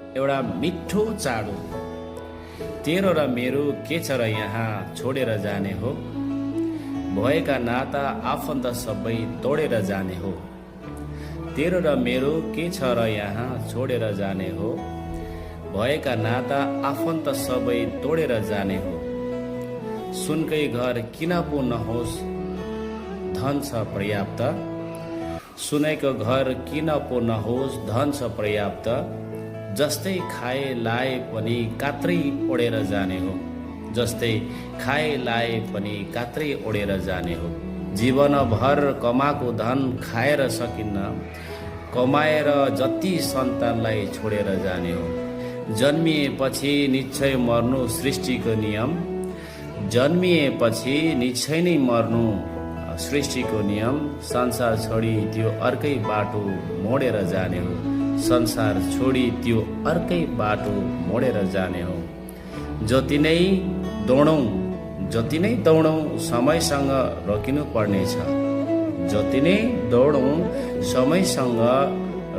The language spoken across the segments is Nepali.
एउटा मिठो चाडो। तेरो र मेरो के छ र यहाँ छोडेर जाने हो, भएका नाता आफन्त सबै तोडेर जाने हो। तेरो र मेरो के छ र यहाँ छोडेर जाने हो, भएका नाता आफन्त सबै तोडेर जाने हो। सुनकै घर किन पो नहोस्, धन छ पर्याप्त। सुनैको घर किन पो नहोस्, धन छ पर्याप्त। जस्तै खाए लाए पनि कात्रै ओढेर जाने हो, जस्तै खाए लाए पनि कात्रै ओढेर जाने हो। जीवनभर कमाएको धन खाएर सकिन्न, कमाएर जति सन्तानलाई छोडेर जाने हो। जन्मिएपछि निश्चय मर्नु सृष्टिको नियम, जन्मिएपछि निश्चय नै मर्नु सृष्टिको नियम। संसार छोडी त्यो अर्कै बाटो मोडेर जाने हो, संसार छोडी त्यो अर्कै बाटो मोडेर जाने हो। जति नै दौडौँ समयसँग रोकिनु पर्नेछ, जति नै दौडौँ समयसँग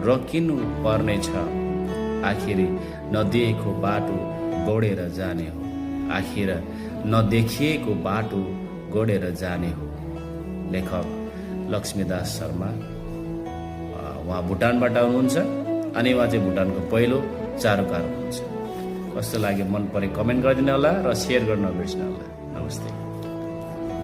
रोकिनु पर्नेछ। आखिर नदिएको बाटो गोडेर जाने हो, आखिर नदेखिएको बाटो गोडेर जाने हो। लेखक लक्ष्मीदास शर्मा, उहाँ भुटानबाट हुनुहुन्छ अनि उहाँ चाहिँ भुटानको पहिलो चारुकार हुनुहुन्छ। कस्तो लाग्यो मन परे कमेन्ट गरिदिनु होला र सेयर गर्न नबिर्सनु होला। नमस्ते।